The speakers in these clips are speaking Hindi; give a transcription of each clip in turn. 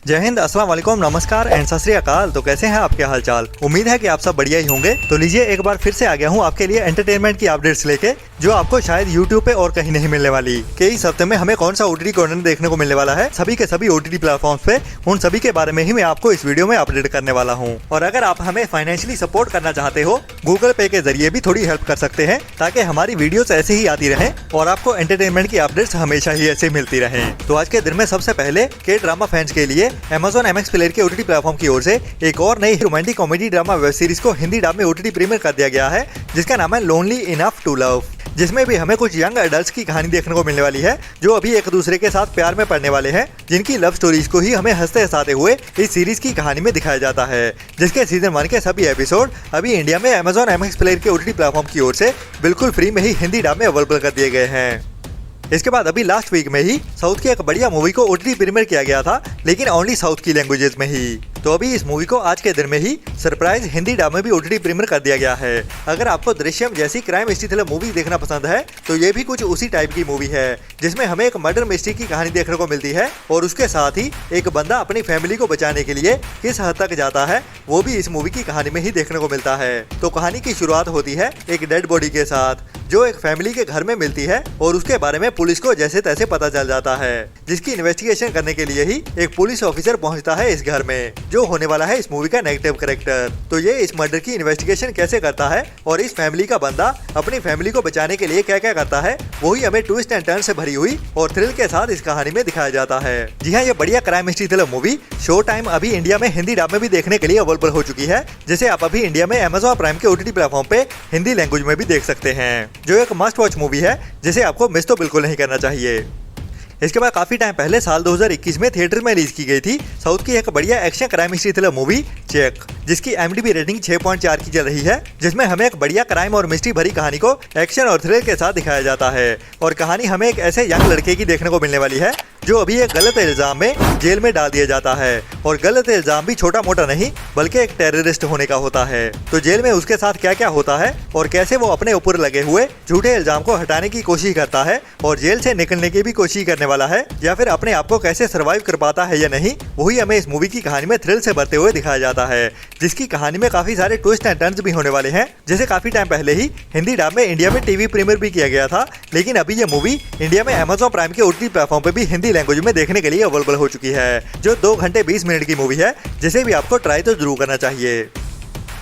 जय हिंद, अस्सलाम वालेकुम, नमस्कार एंड सत श्री अकाल। तो कैसे हैं आपके हालचाल। उम्मीद है कि आप सब बढ़िया ही होंगे। तो लीजिए एक बार फिर से आ गया हूं आपके लिए एंटरटेनमेंट की अपडेट्स लेके, जो आपको शायद YouTube पे और कहीं नहीं मिलने वाली। कि इस हफ्ते में हमें कौन सा OTT कंटेंट देखने को मिलने वाला है, सभी के सभी OTT प्लेटफॉर्म्स पे, उन सभी के बारे में ही मैं आपको इस वीडियो में अपडेट करने वाला हूँ। और अगर आप हमें फाइनेंशियली सपोर्ट करना चाहते हो, गूगल पे के जरिए भी थोड़ी हेल्प कर सकते हैं, ताकि हमारी वीडियोस ऐसे ही आती रहे और आपको एंटरटेनमेंट की अपडेट्स हमेशा ही ऐसे मिलती रहे। तो आज के दिन में सबसे पहले के ड्रामा फैंस के लिए Amazon MX प्लेयर के OTT प्लेटफॉर्म की ओर से एक और नई romantic comedy drama web series को हिंदी डब में OTT प्रीमियर कर दिया गया है, जिसका नाम है लोनली इनफ टू लव। जिसमें भी हमें कुछ यंग एडल्ट्स की कहानी देखने को मिलने वाली है, जो अभी एक दूसरे के साथ प्यार में पड़ने वाले हैं, जिनकी लव स्टोरीज को ही हमें हंसते हंसाते हुए इस सीरीज की कहानी में दिखाया जाता है। जिसके सीजन 1 के सभी एपिसोड अभी इंडिया में Amazon MX प्लेयर के OTT प्लेटफॉर्म की ओर से बिल्कुल फ्री में ही हिंदी डब में अवेलेबल कर दिए गए हैं। इसके बाद अभी लास्ट वीक में ही साउथ की एक बढ़िया मूवी को OTT प्रीमियर किया गया था, लेकिन ओनली साउथ की लैंग्वेजेस में ही। तो अभी इस मूवी को आज के दिन में ही सरप्राइज हिंदी डब में भी OTT प्रीमियर कर दिया गया है। अगर आपको दृश्यम जैसी क्राइम मिस्ट्री थ्रिलर मूवी देखना पसंद है, तो ये भी कुछ उसी टाइप की मूवी है, जिसमें हमें एक मर्डर मिस्ट्री की कहानी देखने को मिलती है और उसके साथ ही एक बंदा अपनी फैमिली को बचाने के लिए किस हद तक जाता है, वो भी इस मूवी की कहानी में ही देखने को मिलता है। तो कहानी की शुरुआत होती है एक डेड बॉडी के साथ, जो एक फैमिली के घर में मिलती है और उसके बारे में पुलिस को जैसे तैसे पता चल जाता है, जिसकी इन्वेस्टिगेशन करने के लिए ही एक पुलिस ऑफिसर पहुंचता है इस घर में, जो होने वाला है इस मूवी का नेगेटिव कैरेक्टर। तो ये इस मर्डर की इन्वेस्टिगेशन कैसे करता है और इस फैमिली का बंदा अपनी फैमिली को बचाने के लिए क्या क्या करता है, वही हमें ट्विस्ट एंड टर्न से भरी हुई और थ्रिल के साथ इस कहानी में दिखाया जाता है। जी हाँ, ये बढ़िया crime mystery thriller movie show time अभी इंडिया में हिंदी डब में भी देखने के लिए अवेलेबल हो चुकी है, जिसे आप अभी इंडिया में Amazon प्राइम के OTT प्लेटफॉर्म पे हिंदी लैंग्वेज में भी देख सकते हैं, जो एक मस्ट वॉच मूवी है, जिसे आपको मिस तो बिल्कुल नहीं करना चाहिए। इसके बाद काफी टाइम पहले साल 2021 में थिएटर में रिलीज की गई थी साउथ की एक बढ़िया action crime mystery thriller movie check, जिसकी IMDb रेटिंग 6.4 की चल रही है, जिसमें हमें एक बढ़िया क्राइम और मिस्ट्री भरी कहानी को एक्शन और थ्रिल के साथ दिखाया जाता है। और कहानी हमें एक ऐसे यंग लड़के की देखने को मिलने वाली है, जो अभी एक गलत इल्जाम में जेल में डाल दिया जाता है। और गलत इल्जाम भी छोटा मोटा नहीं, बल्कि एक टेररिस्ट होने का होता है। तो जेल में उसके साथ क्या क्या होता है और कैसे वो अपने ऊपर लगे हुए झूठे इल्जाम को हटाने की कोशिश करता है और जेल से निकलने की भी कोशिश करने वाला है, या फिर अपने आप को कैसे सर्वाइव कर पाता है या नहीं, वही हमें इस मूवी की कहानी में थ्रिल से भरते हुए दिखाया जाता है। जिसकी कहानी में काफी सारे ट्विस्ट एंड टर्न्स भी होने वाले हैं, जैसे काफी टाइम पहले ही हिंदी डब में इंडिया में टीवी प्रीमियर भी किया गया था, लेकिन अभी ये मूवी इंडिया में Amazon प्राइम के OTT प्लेटफॉर्म पे भी हिंदी लैंग्वेज में देखने के लिए अवेलेबल हो चुकी है, जो 2 घंटे 20 मिनट की मूवी है, जिसे भी आपको ट्राई तो जरूर करना चाहिए।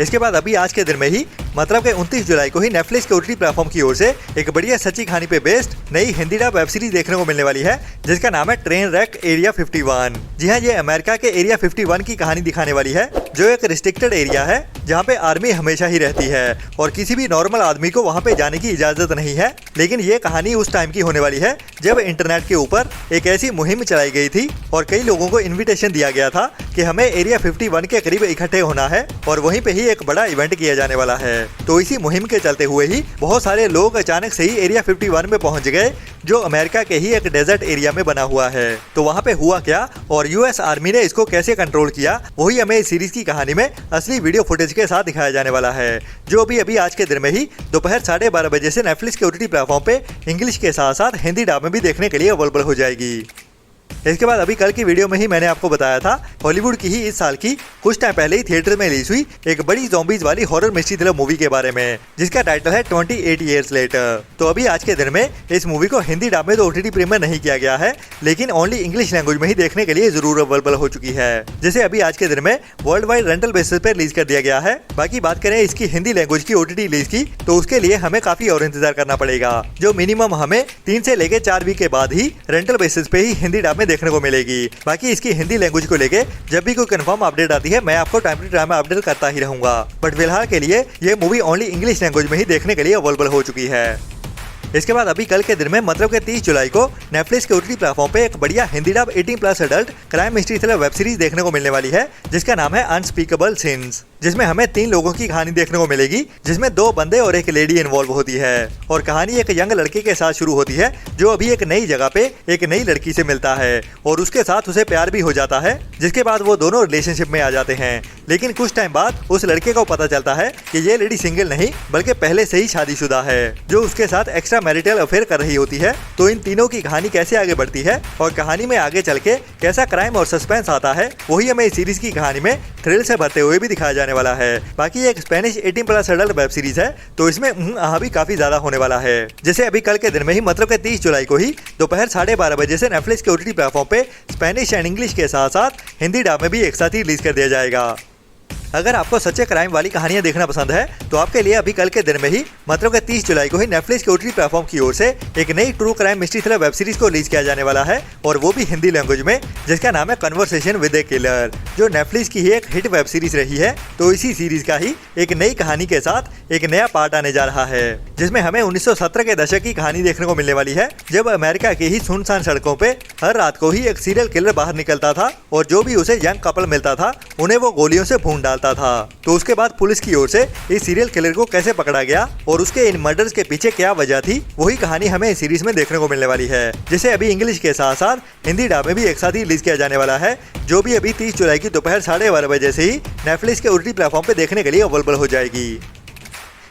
इसके बाद अभी आज के दिन में ही मतलब के 29 जुलाई को ही नेटफ्लिक्स के OTT प्लेटफॉर्म की ओर से एक बढ़िया सच्ची कहानी पे बेस्ड नई हिंदी डब वेब सीरीज देखने को मिलने वाली है, जिसका नाम है ट्रेन रैक एरिया 51। जी हाँ, ये अमेरिका के एरिया 51 की कहानी दिखाने वाली है, जो एक रिस्ट्रिक्टेड एरिया है, जहाँ पे आर्मी हमेशा ही रहती है और किसी भी नॉर्मल आदमी को वहाँ पे जाने की इजाजत नहीं है। लेकिन ये कहानी उस टाइम की होने वाली है जब इंटरनेट के ऊपर एक ऐसी मुहिम चलाई गई थी और कई लोगों को इन्विटेशन दिया गया था कि हमें एरिया 51 के करीब इकट्ठे होना है और वहीं पे ही एक बड़ा इवेंट किया जाने वाला है। तो इसी मुहिम के चलते हुए ही बहुत सारे लोग अचानक से ही एरिया 51 में पहुंच गए, जो अमेरिका के ही एक डेजर्ट एरिया में बना हुआ है। तो वहाँ पे हुआ क्या और US आर्मी ने इसको कैसे कंट्रोल किया, वही हमें इस सीरीज की कहानी में असली वीडियो फुटेज के साथ दिखाया जाने वाला है, जो अभी आज के दिन में ही दोपहर 12:30 बजे से नेटफ्लिक्स के OTT प्लेटफॉर्म पे इंग्लिश के साथ साथ हिंदी डब में भी देखने के लिए अवेलेबल हो जाएगी। इसके बाद अभी कल की वीडियो में ही मैंने आपको बताया था हॉलीवुड की ही इस साल की कुछ टाइम पहले ही थिएटर में रिलीज हुई एक बड़ी ज़ॉम्बीज वाली हॉरर मिस्ट्री थ्रिलर मूवी के बारे में, जिसका टाइटल है 28 ईयर्स लेटर। तो अभी आज के दिन में इस मूवी को हिंदी डब में तो OTT प्रीमियर नहीं किया गया है, लेकिन ओनली इंग्लिश लैंग्वेज में ही देखने के लिए जरूर अवेलेबल हो चुकी है, जिसे अभी आज के दिन में वर्ल्ड वाइड रेंटल बेसिस पर रिलीज कर दिया गया है। बाकी बात करें इसकी हिंदी लैंग्वेज की OTT रिलीज की, तो उसके लिए हमें काफी और इंतजार करना पड़ेगा, जो मिनिमम हमें 3 से लेकर 4 वीक के बाद ही रेंटल बेसिस पे ही हिंदी डब में देखने को मिलेगी। बाकी इसकी हिंदी लैंग्वेज को लेके जब भी कोई कंफर्म अपडेट आती है, मैं आपको टाइम टू टाइम अपडेट करता ही रहूंगा। बट फिलहाल के लिए ये मूवी ओनली इंग्लिश लैंग्वेज में ही देखने के लिए अवेलेबल हो चुकी है। इसके बाद अभी कल के दिन में मतलब के 30 जुलाई को नेटफ्लिक्स के OTT प्लेटफॉर्म पे एक बढ़िया Hindi dub 18+ adult crime mystery thriller web series देखने को मिलने वाली है, जिसका नाम है अनस्पीकेबल सिंस। जिसमें हमें 3 लोगों की कहानी देखने को मिलेगी, जिसमें 2 बंदे और एक लेडी इन्वॉल्व होती है। और कहानी एक यंग लड़के के साथ शुरू होती है जो अभी एक नई जगह पे एक नई लड़की से मिलता है और उसके साथ उसे प्यार भी हो जाता है, जिसके बाद वो दोनों रिलेशनशिप में आ जाते हैं। लेकिन कुछ टाइम बाद उस लड़के को पता चलता है कि ये लेडी सिंगल नहीं बल्कि पहले से ही शादीशुदा है, जो उसके साथ एक्स्ट्रा मैरिटल अफेयर कर रही होती है। तो इन तीनों की कहानी कैसे आगे बढ़ती है और कहानी में आगे चल के कैसा क्राइम और सस्पेंस आता है, वही हमें इस सीरीज की कहानी में थ्रिल से भरते हुए भी दिखाया जाने वाला है। बाकी एक स्पेनिश 18+ एडल्ट वेब सीरीज है, तो इसमें भी काफी ज्यादा होने वाला है। जैसे अभी कल के दिन में ही मतलब के 30 जुलाई को ही दोपहर 12:30 बजे से नेटफ्लिक्स के OTT प्लेटफॉर्म पे स्पेनिश एंड इंग्लिश के साथ साथ हिंदी डब में भी एक साथ ही रिलीज कर दिया जाएगा। अगर आपको सच्चे क्राइम वाली कहानियां देखना पसंद है तो आपके लिए अभी कल के दिन में ही मतलब के 30 जुलाई को ही नेटफ्लिक्स के OTT प्लेटफॉर्म की ओर से एक नई true crime mystery thriller web series को रिलीज किया जाने वाला है, और वो भी हिंदी लैंग्वेज में, जिसका नाम है कन्वर्सेशन विद ए किलर, जो नेटफ्लिक्स की ही एक हिट वेब सीरीज रही है। तो इसी सीरीज का ही एक नई कहानी के साथ एक नया पार्ट आने जा रहा है, जिसमें हमें 1970 के दशक की कहानी देखने को मिलने वाली है, जब अमेरिका की ही सुनसान सड़कों पे हर रात को ही एक सीरियल किलर बाहर निकलता था और जो भी उसे यंग कपल मिलता था उन्हें वो गोलियों से भून डालता था। तो उसके बाद पुलिस की ओर से इस सीरियल किलर को कैसे पकड़ा गया और उसके इन मर्डर्स के पीछे क्या वजह थी, वही कहानी हमें इस सीरीज में देखने को मिलने वाली है, जिसे अभी इंग्लिश के साथ साथ हिंदी डब में भी एक साथ ही रिलीज किया जाने वाला है, जो भी अभी 30 जुलाई की दोपहर 12:30 बजे से ही नेटफ्लिक्स के OTT प्लेटफॉर्म पे देखने के लिए अवेलेबल हो जाएगी।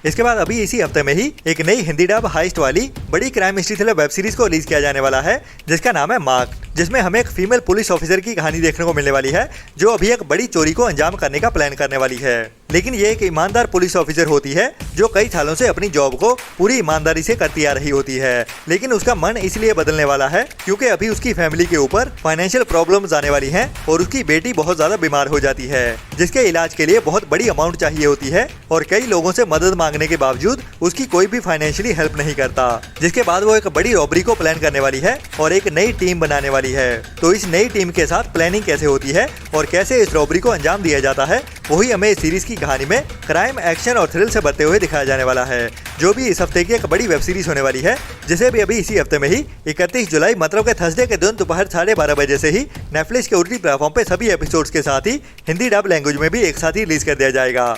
इसके बाद अभी इसी हफ्ते में ही एक नई हिंदी डब हाइस्ट वाली बड़ी crime mystery thriller web series को रिलीज किया जाने वाला है, जिसका नाम है मार्क्ड, जिसमें हमें एक फीमेल पुलिस ऑफिसर की कहानी देखने को मिलने वाली है, जो अभी एक बड़ी चोरी को अंजाम करने का प्लान करने वाली है। लेकिन ये एक ईमानदार पुलिस ऑफिसर होती है जो कई सालों से अपनी जॉब को पूरी ईमानदारी से करती आ रही होती है, लेकिन उसका मन इसलिए बदलने वाला है क्योंकि अभी उसकी फैमिली के ऊपर फाइनेंशियल प्रॉब्लम्स आने वाली हैं और उसकी बेटी बहुत ज्यादा बीमार हो जाती है, जिसके इलाज के लिए बहुत बड़ी अमाउंट चाहिए होती है और कई लोगों से मदद मांगने के बावजूद उसकी कोई भी फाइनेंशियली हेल्प नहीं करता। जिसके बाद वो एक बड़ी रॉबरी को प्लान करने वाली है और एक नई टीम बनाने वाली है। तो इस नई टीम के साथ प्लानिंग कैसे होती है और कैसे इस रॉबरी को अंजाम दिया जाता है, वही हमें इस सीरीज की कहानी में क्राइम, एक्शन और थ्रिल से भरते हुए दिखाया जाने वाला है, जो भी इस हफ्ते की एक बड़ी वेब सीरीज होने वाली है, जिसे भी अभी इसी हफ्ते में ही 31 जुलाई मतलब के थर्सडे के दिन दोपहर 12:30 बजे से ही नेटफ्लिक्स के OTT प्लेटफॉर्म पे सभी एपिसोड्स के साथ ही हिंदी डब लैंग्वेज में भी एक साथ ही रिलीज कर दिया जाएगा।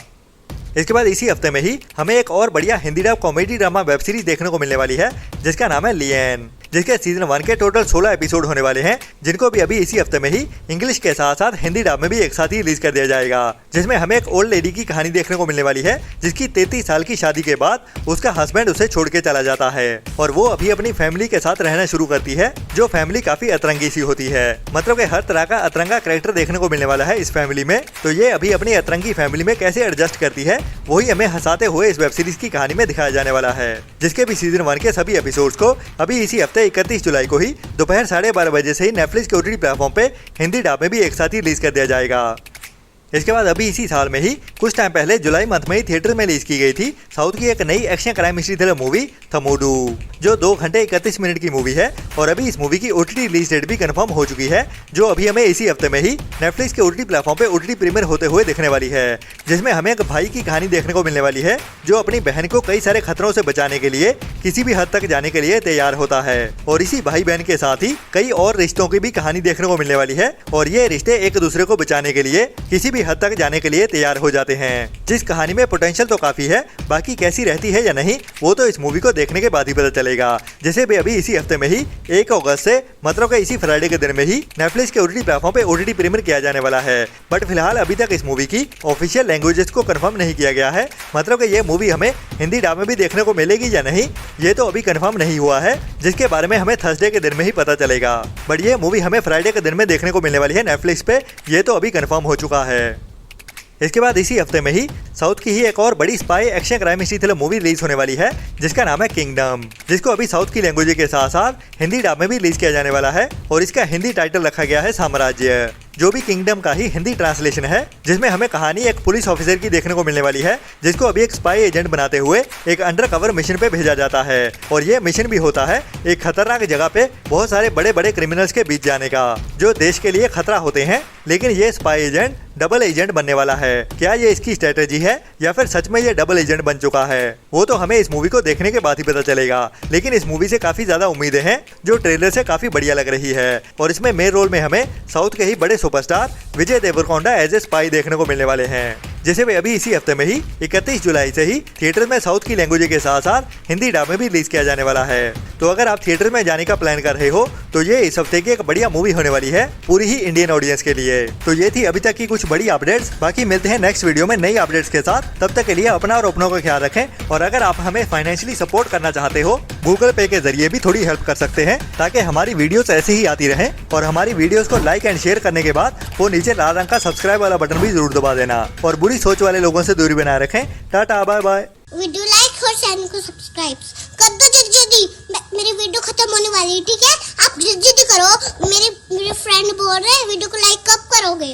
इसके बाद इसी हफ्ते में ही हमें एक और बढ़िया Hindi dub comedy drama web series देखने को मिलने वाली है, जिसका नाम है लियन, जिसके सीजन 1 के टोटल 16 एपिसोड होने वाले हैं, जिनको भी अभी इसी हफ्ते में ही इंग्लिश के साथ साथ हिंदी डब में भी एक साथ ही रिलीज कर दिया जाएगा, जिसमें हमें एक ओल्ड लेडी की कहानी देखने को मिलने वाली है, जिसकी 33 साल की शादी के बाद उसका हस्बैंड उसे छोड़ के चला जाता है और वो अभी अपनी फैमिली के साथ रहना शुरू करती है, जो फैमिली काफी अतरंगी सी होती है। मतलब कि हर तरह का अतरंगा कैरेक्टर देखने को मिलने वाला है इस फैमिली में। तो ये अभी अपनी अतरंगी फैमिली में कैसे एडजस्ट करती है, वही हमें हंसाते हुए इस वेब सीरीज की कहानी में दिखाया जाने वाला है, जिसके भी सीजन 1 के सभी एपिसोड्स को अभी इसी हफ्ते 31 जुलाई को ही दोपहर 12:30 बजे से ही नेटफ्लिक्स के OTT प्लेटफॉर्म पे हिंदी डब में भी एक साथ ही रिलीज कर दिया जाएगा। इसके बाद अभी इसी साल में ही कुछ टाइम पहले जुलाई मंथ में ही थिएटर में रिलीज की गई थी साउथ की एक नई action crime mystery thriller movie Thamodu, जो 2 घंटे 31 मिनट की मूवी है और अभी इस मूवी की OTT रिलीज डेट भी कंफर्म हो चुकी है, जो अभी हमें इसी हफ्ते में ही नेटफ्लिक्स के OTT प्लेटफॉर्म पे OTT प्रीमियर होते हुए दिखने वाली है, जिसमें हमें एक भाई की कहानी देखने को मिलने वाली है, जो अपनी बहन को कई सारे खतरों से बचाने के लिए किसी भी हद तक जाने के लिए तैयार होता है। और इसी भाई बहन के साथ ही कई और रिश्तों की भी कहानी देखने को मिलने वाली है और ये रिश्ते एक दूसरे को बचाने के लिए किसी भी हद तक जाने के लिए तैयार हो जाते हैं। जिस कहानी में पोटेंशियल तो काफी है, बाकी कैसी रहती है या नहीं वो तो इस मूवी को देखने के बाद ही पता चलेगा। जैसे भी अभी इसी हफ्ते में ही 1 अगस्त से मतलब के इसी फ्राइडे के दिन में ही नेटफ्लिक्स के OTT प्लेटफॉर्म पे OTT प्रीमियर किया जाने वाला है, बट फिलहाल अभी तक इस मूवी की ऑफिशियल लैंग्वेजेस को कंफर्म नहीं किया गया है। मतलब कि ये मूवी हमें हिंदी डब में भी देखने को मिलेगी या नहीं ये तो अभी कंफर्म नहीं हुआ है, जिसके बारे में हमें थर्सडे के दिन में ही पता चलेगा। बट ये मूवी हमें फ्राइडे के दिन में देखने को मिलने वाली है नेटफ्लिक्स पे, ये तो अभी कंफर्म हो चुका है। इसके बाद इसी हफ्ते में ही साउथ की ही एक और बड़ी spy action crime mystery thriller movie release होने वाली है, जिसका नाम है किंगडम, जिसको अभी साउथ की लैंग्वेज के साथ साथ हिंदी डब में भी रिलीज किया जाने वाला है और इसका हिंदी टाइटल रखा गया है साम्राज्य, जो भी किंगडम का ही हिंदी ट्रांसलेशन है, जिसमें हमें कहानी एक पुलिस ऑफिसर की देखने को मिलने वाली है, जिसको अभी एक स्पाई एजेंट बनाते हुए एक अंडर कवर मिशन पे भेजा जाता है और ये मिशन भी होता है एक खतरनाक जगह पे बहुत सारे बड़े बड़े क्रिमिनल्स के बीच जाने का, जो देश के लिए खतरा होते हैं। लेकिन ये स्पाई एजेंट डबल एजेंट बनने वाला है। क्या ये इसकी स्ट्रेटेजी है या फिर सच में ये डबल एजेंट बन चुका है, वो तो हमें इस मूवी को देखने के बाद ही पता चलेगा। लेकिन इस मूवी से काफी ज्यादा उम्मीदें हैं, जो ट्रेलर से काफी बढ़िया लग रही है और इसमें मेन रोल में हमें साउथ के ही बड़े superstar Vijay Deverakonda as a spy देखने को मिलने वाले हैं, जैसे भाई अभी इसी हफ्ते में ही 31 जुलाई से ही थिएटर में साउथ की लैंग्वेज के साथ साथ हिंदी डब में भी रिलीज किया जाने वाला है। तो अगर आप थिएटर में जाने का प्लान कर रहे हो तो ये इस हफ्ते की एक बढ़िया मूवी होने वाली है पूरी ही इंडियन ऑडियंस के लिए। तो ये थी अभी तक की कुछ बड़ी अपडेट्स। बाकी मिलते हैं नेक्स्ट वीडियो में नई अपडेट्स के साथ। तब तक के लिए अपना और अपनों का ख्याल रखें। और अगर आप हमें फाइनेंशियली सपोर्ट करना चाहते हो गूगल पे के जरिए भी थोड़ी हेल्प कर सकते हैं ताकि हमारी वीडियोस ऐसे ही आती रहें। और हमारी वीडियोस को लाइक एंड शेयर करने के बाद वो नीचे लाल रंग का सब्सक्राइब वाला बटन भी जरूर दबा देना। और बुरी सोच वाले लोगों से दूरी बनाए रखें। Tata bye bye. Video like और चैनल को सब्सक्राइब कर दो जल्दी। मेरी वीडियो खत्म होने वाली है, ठीक है? आप जल्दी करो। मेरे फ्रेंड बोल रहे हैं वीडियो को लाइक कब करोगे?